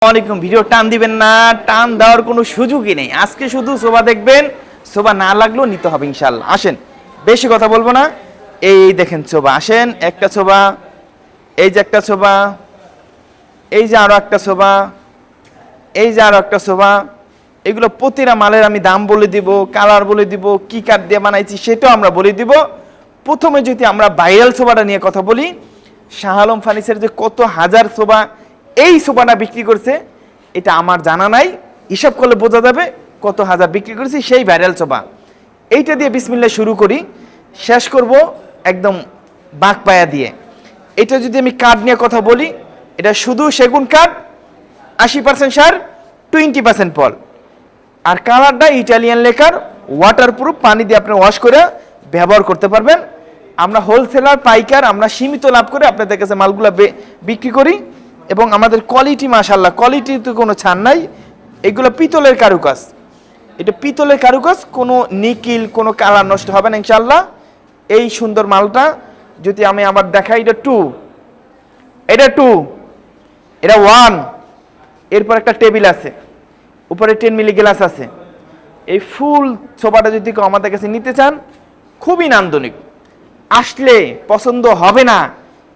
ওয়ালাইকুম। ভিডিও টান দিবেন না, টান দেওয়ার কোনো সুযোগই নেই। আজকে শুধু শোভা দেখবেন, শোভা না লাগলেও নিতে হবে ইনশাল্লাহ। আসেন, বেশি কথা বলবো না। এই দেখেন শোভা, আসেন একটা শোভা, এই যে একটা শোভা, এই যে আরো একটা শোভা, এই যে আরো একটা শোভা। এগুলো প্রতিটা মালের আমি দাম বলে দিব, কালার বলে দিব, কি কাঠ দিয়ে বানাইছি সেটাও আমরা বলে দিব। প্রথমে যদি আমরা ভাইরাল শোভাটা নিয়ে কথা বলি, শাহ আলম ফার্নিচার যে কত হাজার শোভা এই সোফাটা বিক্রি করছে এটা আমার জানা নাই, হিসাব করলে বোঝা যাবে কত হাজার বিক্রি করেছি সেই ভাইরাল সোফা। এইটা দিয়ে বিসমিল্লাহ শুরু করি, শেষ করব একদম বাঁক পায়া দিয়ে। এটা যদি আমি কাঠ নিয়ে কথা বলি, এটা শুধু সেগুন কাঠ, 80% সার, 20% পল। আর কালারটা ইটালিয়ান লেকার, ওয়াটারপ্রুফ, পানি দিয়ে আপনি ওয়াশ করে ব্যবহার করতে পারবেন। আমরা হোলসেলার, পাইকার, আমরা সীমিত লাভ করে আপনাদের কাছে মালগুলো বিক্রি করি। এবং আমাদের কোয়ালিটি মাশাআল্লাহ, কোয়ালিটিতে কোনো ছাড় নাই। এগুলো পিতলের কারুকাজ, এটা পিতলের কারুকাজ, কোনো নিকিল, কোনো কালার নষ্ট হবে না ইনশাআল্লাহ। এই সুন্দর মালটা যদি আমি আবার দেখাই, এটা 2, এটা 2, এটা 1, এরপর একটা টেবিল আছে, উপরে 10 মিলি গ্লাস আছে। এই ফুল সোফাটা যদি কেউ আমাদের কাছে নিতে চান, খুবই নান্দনিক, আসলে পছন্দ হবে না,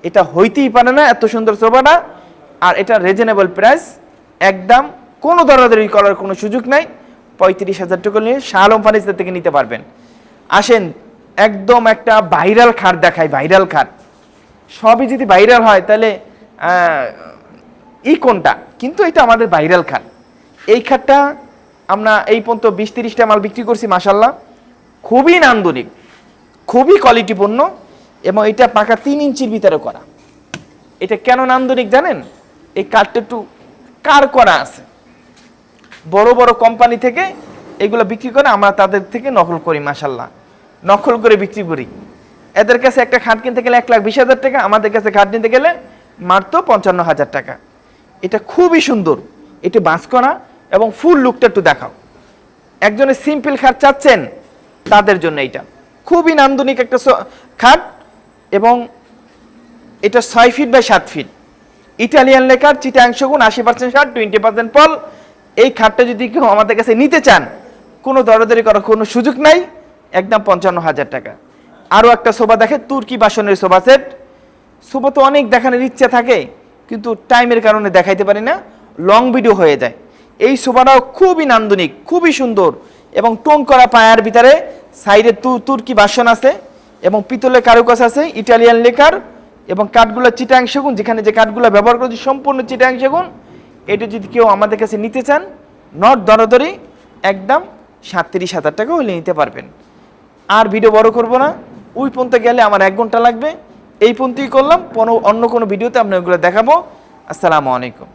এটা হইতেই পারে না এত সুন্দর সোফাটা। আর এটা রিজনেবল প্রাইস, একদম কোনো দরাদরি করার কোনো সুযোগ নাই। 35,000 টাকা নিয়ে শাহ আলম ফার্নিচার থেকে নিতে পারবেন। আসেন একদম একটা ভাইরাল খাট দেখাই, ভাইরাল খাট। সবই যদি ভাইরাল হয় তাহলে কোনটা, কিন্তু এটা আমাদের ভাইরাল খাট। এই খাটটা আমরা এই পর্যন্ত 20-30টা মাল বিক্রি করছি মাশাআল্লাহ। খুবই নান্দনিক, খুবই কোয়ালিটিপূর্ণ, এবং এটা পাকা 3 ইঞ্চির ভিতরে করা। এটা কেন নান্দনিক জানেন? এই কাঠটা একটু কার করা আছে, বড় বড় কোম্পানি থেকে এগুলো বিক্রি করে, আমরা তাদের থেকে নকল করি মাশাআল্লাহ, নকল করে বিক্রি করি। এদের কাছে একটা খাট কিনতে গেলে 1,20,000 টাকা, আমাদের কাছে খাট নিতে গেলে মাত্র 55,000 টাকা। এটা খুবই সুন্দর, এটা বাঁশ করা, এবং ফুল লুকটা একটু দেখাও। একজনের সিম্পল খাট চাচ্ছেন তাদের জন্য এটা খুবই নান্দনিক একটা খাট। এবং এটা 6 feet by 7 feet, Italian lacquer, Chittagong সেগুন, 80% সার, 20% পল। এই খাটটা যদি কেউ আমাদের কাছে নিতে চান, কোনো দরদারি করার কোনো সুযোগ নাই, একদম 55,000 টাকা। আরও একটা সোফা দেখে, তুর্কি বাসনের সোফা সেট। সোফা তো অনেক দেখানোর ইচ্ছা থাকে, কিন্তু টাইমের কারণে দেখাইতে পারি না, লং ভিডিও হয়ে যায়। এই সোফাটাও খুবই নান্দনিক, খুবই সুন্দর, এবং টোন করা পায়ার ভিতরে সাইডে তুর্কি বাসন আছে, এবং পিতলের কারুকাজ আছে, ইটালিয়ান লেকার, এবং কাঠগুলো চিটাং সেগুন, যেখানে যে কাঠগুলো ব্যবহার করেছি সম্পূর্ণ চিটাং সেগুন। এটা যদি কেউ আমাদের কাছে নিতে চান, নট দরদরি, একদম 37,000 টাকা হলে নিতে পারবেন। আর ভিডিও বড় করব না, ওই পর্যন্ত গেলে আমার 1 ঘন্টা লাগবে। এই পর্যন্তই করলাম, অন্য কোনো ভিডিওতে আপনি ওগুলো দেখাবো। আসসালামু আলাইকুম।